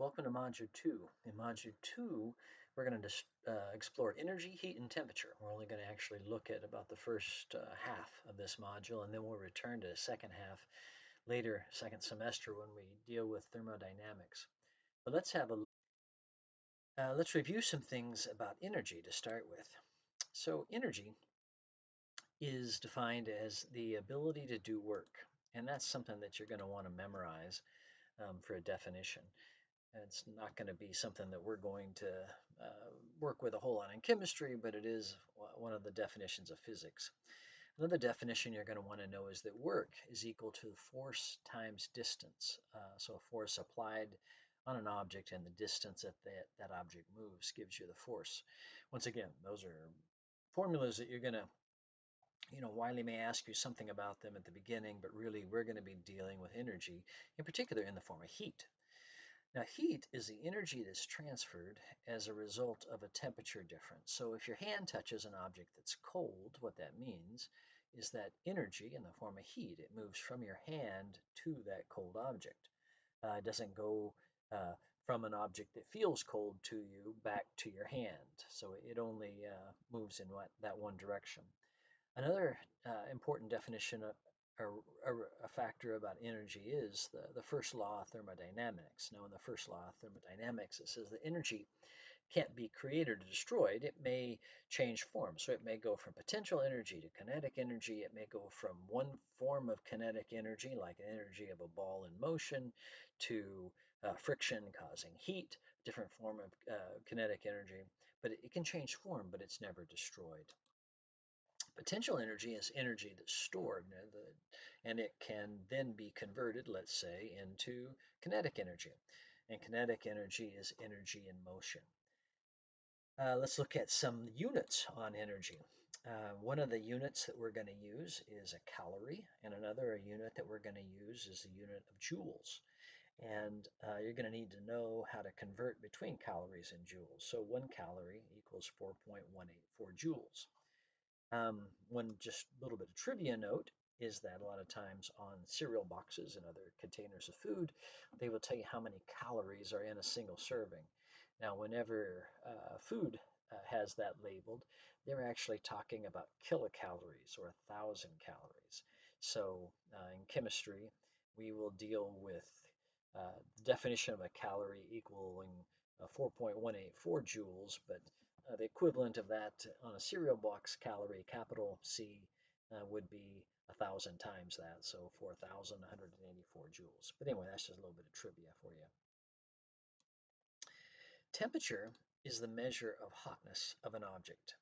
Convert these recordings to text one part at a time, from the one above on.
Welcome to Module 2. In Module 2, we're going to explore energy, heat, and temperature. We're only going to actually look at about the first half of this module, and then we'll return to the second half later, second semester, when we deal with thermodynamics. But let's review some things about energy to start with. So energy is defined as the ability to do work, and that's something that you're going to want to memorize for a definition. It's not going to be something that we're going to work with a whole lot in chemistry, but it is one of the definitions of physics. Another definition you're going to want to know is that work is equal to force times distance. So force applied on an object and the distance that object moves gives you the force. Once again, those are formulas that you're going to, Wiley may ask you something about them at the beginning, but really we're going to be dealing with energy, in particular in the form of heat. Now, heat is the energy that's transferred as a result of a temperature difference. So if your hand touches an object that's cold, what that means is that energy in the form of heat, it moves from your hand to that cold object. It doesn't go from an object that feels cold to you back to your hand. So it only moves in that one direction. Another important definition or a factor about energy is the first law of thermodynamics. Now, in the first law of thermodynamics, it says that energy can't be created or destroyed. It may change form. So it may go from potential energy to kinetic energy. It may go from one form of kinetic energy, like the energy of a ball in motion, to friction causing heat, different form of kinetic energy. But it can change form, but it's never destroyed. Potential energy is energy that's stored, and it can then be converted, let's say, into kinetic energy. And kinetic energy is energy in motion. Let's look at some units on energy. One of the units that we're going to use is a calorie, and another unit that we're going to use is the unit of joules. And you're going to need to know how to convert between calories and joules. So 1 calorie equals 4.184 joules. One just little bit of trivia note is that a lot of times on cereal boxes and other containers of food, they will tell you how many calories are in a single serving. Now, whenever food has that labeled, they're actually talking about kilocalories or 1,000 calories. So in chemistry, we will deal with the definition of a calorie equaling 4.184 joules, but the equivalent of that on a cereal box calorie, capital C, would be 1,000 times that, so 4,184 joules. But anyway, that's just a little bit of trivia for you. Temperature is the measure of hotness of an object.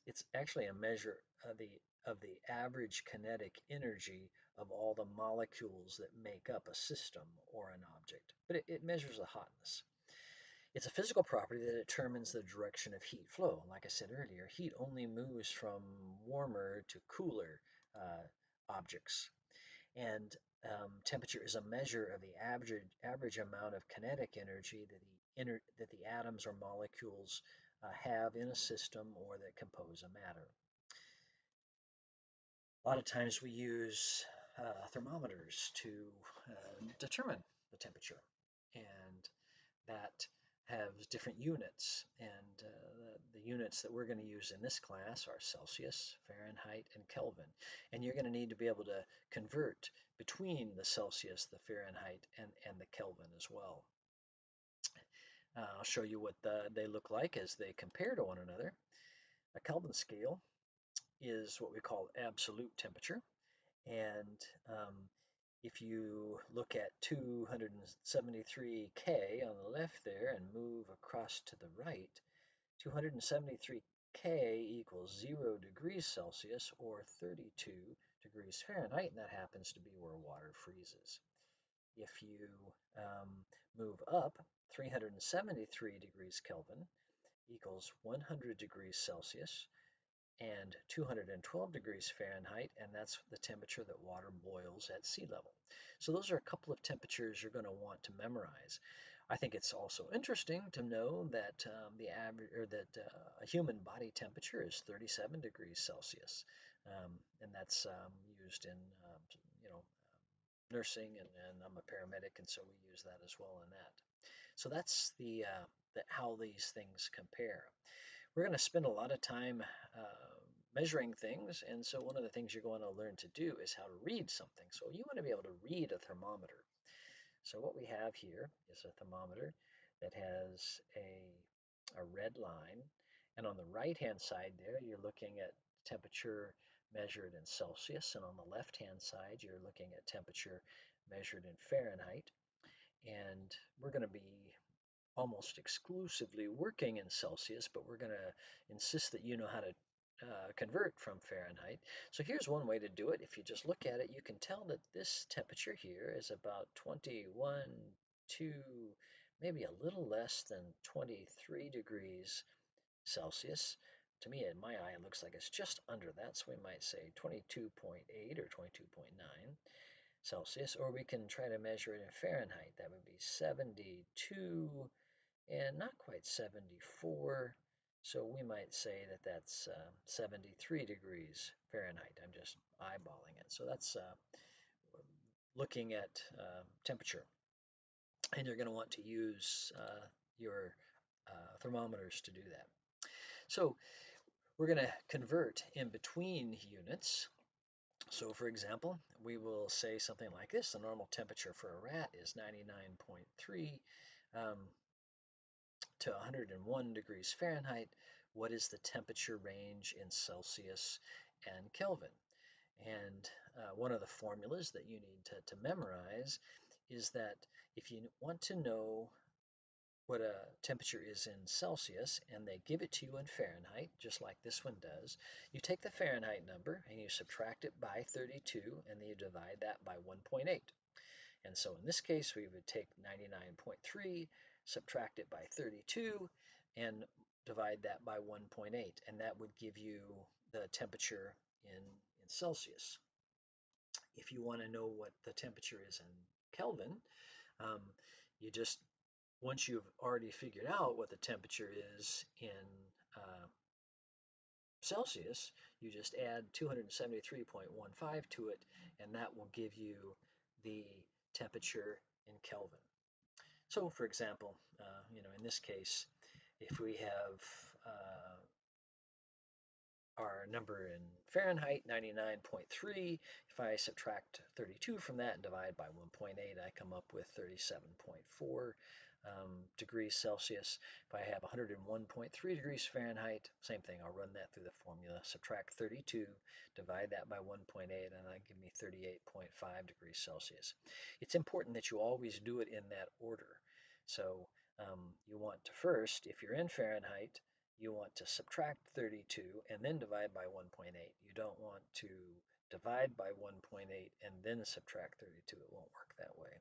It's actually a measure of the average kinetic energy of all the molecules that make up a system or an object, but it measures the hotness. It's a physical property that determines the direction of heat flow. Like I said earlier, heat only moves from warmer to cooler objects. And temperature is a measure of the average amount of kinetic energy that the atoms or molecules have in a system or that compose a matter. A lot of times we use thermometers to determine the temperature, and that has different units. And the units that we're going to use in this class are Celsius, Fahrenheit, and Kelvin. And you're going to need to be able to convert between the Celsius, the Fahrenheit, and the Kelvin as well. I'll show you what they look like as they compare to one another. A Kelvin scale is what we call absolute temperature. And if you look at 273 K on the left there and move across to the right, 273 K equals 0 degrees Celsius or 32 degrees Fahrenheit, and that happens to be where water freezes. If you move up, 373 degrees Kelvin equals 100 degrees Celsius and 212 degrees Fahrenheit, and that's the temperature that water boils at sea level. So those are a couple of temperatures you're going to want to memorize. I think it's also interesting to know that a human body temperature is 37 degrees Celsius, and that's used in nursing, and I'm a paramedic, and so we use that as well in that. So that's how these things compare. We're going to spend a lot of time measuring things, and so one of the things you're going to learn to do is how to read something. So you want to be able to read a thermometer. So what we have here is a thermometer that has a red line, and on the right-hand side there, you're looking at temperature measured in Celsius, and on the left-hand side, you're looking at temperature measured in Fahrenheit. And we're going to be almost exclusively working in Celsius, but we're going to insist that you know how to convert from Fahrenheit. So here's one way to do it. If you just look at it, you can tell that this temperature here is about 21 to maybe a little less than 23 degrees Celsius. To me, in my eye, it looks like it's just under that, so we might say 22.8 or 22.9 Celsius, or we can try to measure it in Fahrenheit. That would be 72 and not quite 74. So we might say that that's 73 degrees Fahrenheit. I'm just eyeballing it. So that's looking at temperature. And you're going to want to use your thermometers to do that. So we're going to convert in between units. So for example, we will say something like this. The normal temperature for a rat is 99.3 to 101 degrees Fahrenheit. What is the temperature range in Celsius and Kelvin? And one of the formulas that you need to memorize is that if you want to know what a temperature is in Celsius and they give it to you in Fahrenheit, just like this one does, you take the Fahrenheit number and you subtract it by 32 and then you divide that by 1.8. And so in this case, we would take 99.3, subtract it by 32, and divide that by 1.8, and that would give you the temperature in Celsius. If you want to know what the temperature is in Kelvin, um, you just, once you've already figured out what the temperature is in Celsius, you just add 273.15 to it, and that will give you the temperature in Kelvin. So, for example, in this case, if we have our number in Fahrenheit, 99.3, if I subtract 32 from that and divide by 1.8, I come up with 37.4 degrees Celsius. If I have 101.3 degrees Fahrenheit, same thing, I'll run that through the formula, subtract 32, divide that by 1.8, and that give me 38.5 degrees Celsius. It's important that you always do it in that order. So you want to first, if you're in Fahrenheit, you want to subtract 32 and then divide by 1.8. You don't want to divide by 1.8 and then subtract 32. It won't work that way.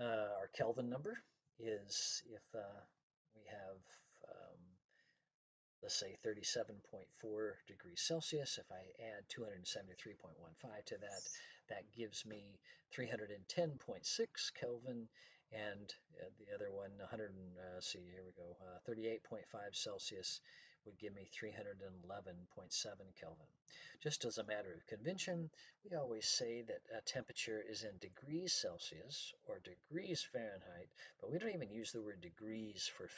Our Kelvin number is if we have, let's say, 37.4 degrees Celsius. If I add 273.15 to that, that gives me 310.6 Kelvin. And the other one, 100, see, here we go, 38.5 Celsius would give me 311.7 Kelvin. Just as a matter of convention, we always say that a temperature is in degrees Celsius or degrees Fahrenheit, but we don't even use the word degrees for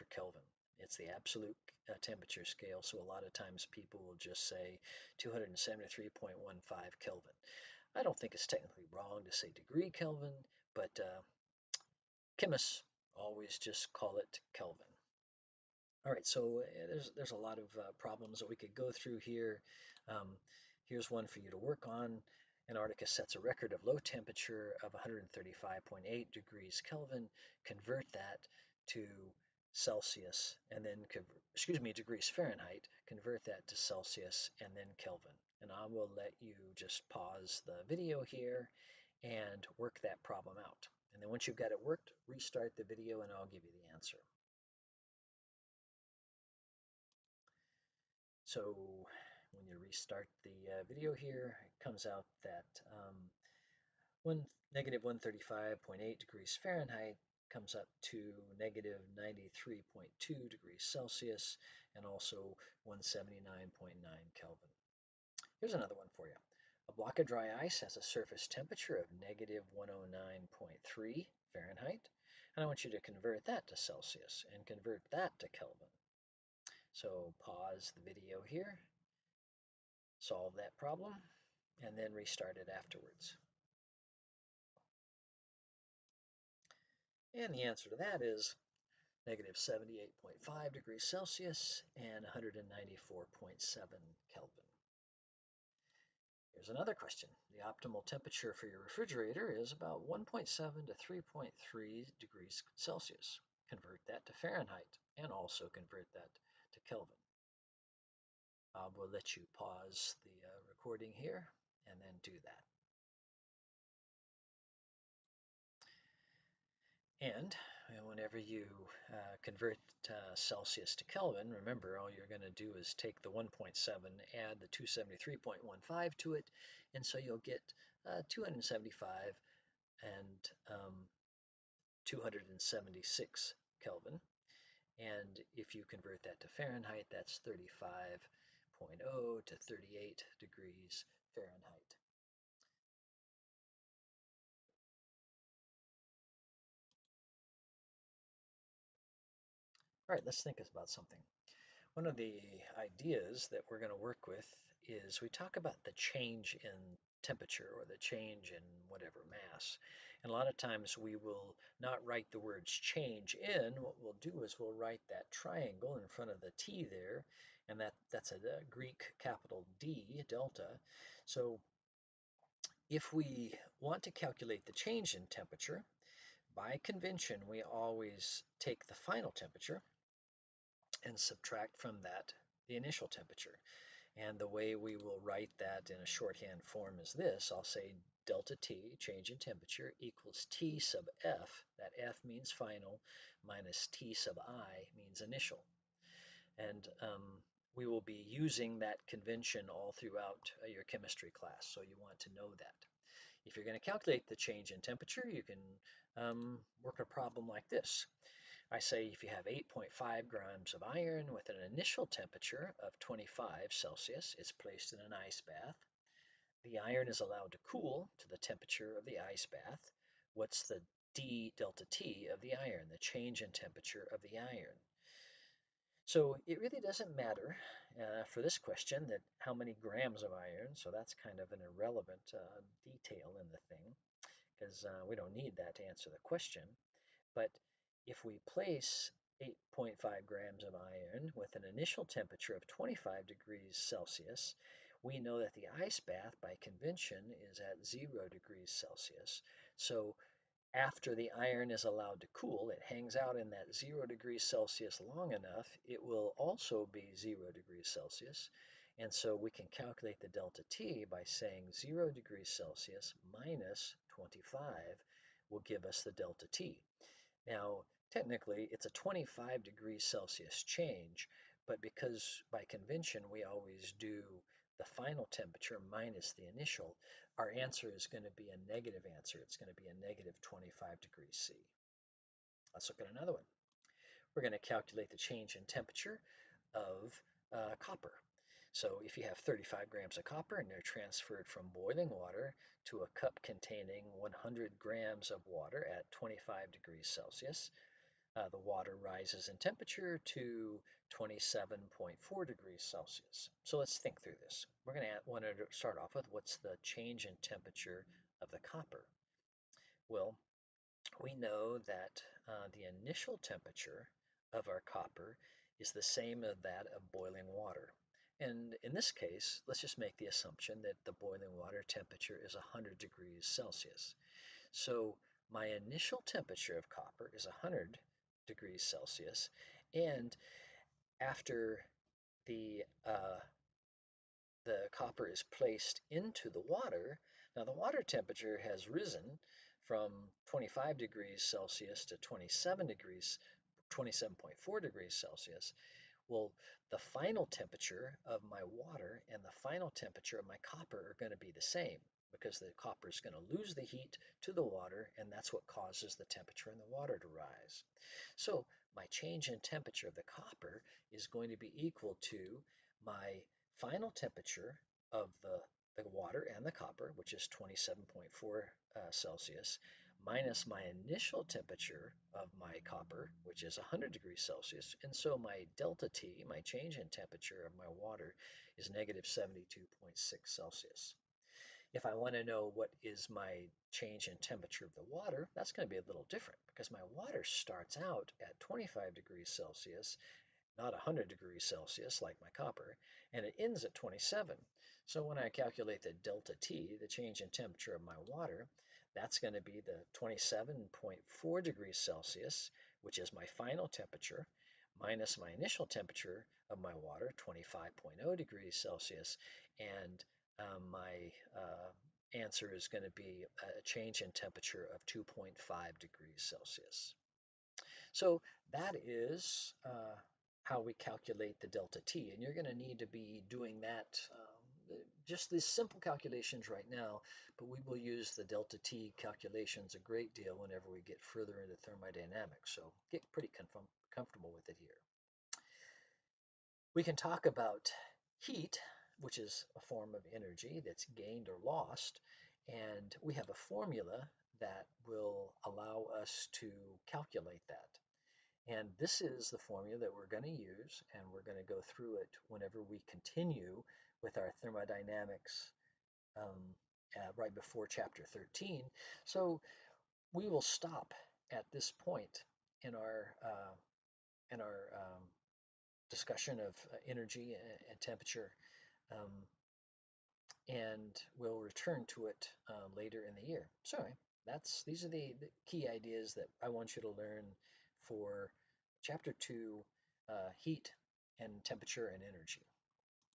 Kelvin. It's the absolute temperature scale, so a lot of times people will just say 273.15 Kelvin. I don't think it's technically wrong to say degree Kelvin, but chemists always just call it Kelvin. All right, so there's a lot of problems that we could go through here. Here's one for you to work on. Antarctica sets a record of low temperature of 135.8 degrees Kelvin. Convert that to Celsius and then, degrees Fahrenheit. Convert that to Celsius and then Kelvin. And I will let you just pause the video here and work that problem out. And then once you've got it worked, restart the video and I'll give you the answer. So when you restart the video here, it comes out that negative 135.8 degrees Fahrenheit comes up to negative 93.2 degrees Celsius and also 179.9 Kelvin. Here's another one for you. A block of dry ice has a surface temperature of negative 109.3 Fahrenheit, and I want you to convert that to Celsius and convert that to Kelvin. So pause the video here, solve that problem, and then restart it afterwards. And the answer to that is negative 78.5 degrees Celsius and 194.7 Kelvin. Here's another question. The optimal temperature for your refrigerator is about 1.7 to 3.3 degrees Celsius. Convert that to Fahrenheit and also convert that to Kelvin. We'll let you pause the recording here and then do that. And whenever you convert Celsius to Kelvin, remember all you're going to do is take the 1.7, add the 273.15 to it, and so you'll get 275 and 276 Kelvin. And if you convert that to Fahrenheit, that's 35.0 to 38 degrees Fahrenheit. All right, let's think about something. One of the ideas that we're going to work with is we talk about the change in temperature or the change in whatever mass. And a lot of times we will not write the words change in. What we'll do is we'll write that triangle in front of the T there, and that's a Greek capital D, delta. So if we want to calculate the change in temperature, by convention, we always take the final temperature and subtract from that the initial temperature. And the way we will write that in a shorthand form is this. I'll say delta T, change in temperature, equals T sub F. That F means final, minus T sub I means initial. And we will be using that convention all throughout your chemistry class, so you want to know that. If you're going to calculate the change in temperature, you can work a problem like this. I say if you have 8.5 grams of iron with an initial temperature of 25 Celsius, it's placed in an ice bath. The iron is allowed to cool to the temperature of the ice bath. What's the d delta T of the iron, the change in temperature of the iron? So it really doesn't matter for this question that how many grams of iron, so that's kind of an irrelevant detail in the thing because we don't need that to answer the question. But if we place 8.5 grams of iron with an initial temperature of 25 degrees Celsius, we know that the ice bath by convention is at 0 degrees Celsius. So after the iron is allowed to cool, it hangs out in that 0 degrees Celsius long enough, it will also be 0 degrees Celsius. And so we can calculate the delta T by saying 0 degrees Celsius minus 25 will give us the delta T. Now, technically, it's a 25 degrees Celsius change, but because by convention we always do the final temperature minus the initial, our answer is going to be a negative answer. It's going to be a negative 25 degrees C. Let's look at another one. We're going to calculate the change in temperature of copper. So if you have 35 grams of copper and they're transferred from boiling water to a cup containing 100 grams of water at 25 degrees Celsius, the water rises in temperature to 27.4 degrees Celsius. So let's think through this. We're going to want to start off with what's the change in temperature of the copper. Well, we know that the initial temperature of our copper is the same as that of boiling water. And in this case, let's just make the assumption that the boiling water temperature is 100 degrees Celsius. So my initial temperature of copper is 100 degrees Celsius, and after the copper is placed into the water, now the water temperature has risen from 25 degrees Celsius to 27.4 degrees Celsius. Well, the final temperature of my water and the final temperature of my copper are going to be the same because the copper is going to lose the heat to the water, and that's what causes the temperature in the water to rise. So my change in temperature of the copper is going to be equal to my final temperature of the the water and the copper, which is 27.4 Celsius, minus my initial temperature of my copper, which is 100 degrees Celsius. And so my delta T, my change in temperature of my water, is negative 72.6 Celsius. If I want to know what is my change in temperature of the water, that's going to be a little different because my water starts out at 25 degrees Celsius, not 100 degrees Celsius like my copper, and it ends at 27. So when I calculate the delta T, the change in temperature of my water, that's going to be the 27.4 degrees Celsius, which is my final temperature, minus my initial temperature of my water, 25.0 degrees Celsius, and my answer is going to be a change in temperature of 2.5 degrees Celsius. So that is how we calculate the delta T, and you're going to need to be doing that, just these simple calculations right now, but we will use the delta T calculations a great deal whenever we get further into thermodynamics, so get pretty comfortable with it here. We can talk about heat, which is a form of energy that's gained or lost, and we have a formula that will allow us to calculate that. And this is the formula that we're going to use, and we're going to go through it whenever we continue with our thermodynamics right before chapter 13. So we will stop at this point in our discussion of energy and temperature, um, and we'll return to it later in the year. So anyway, these are the key ideas that I want you to learn for Chapter 2, Heat and Temperature and Energy.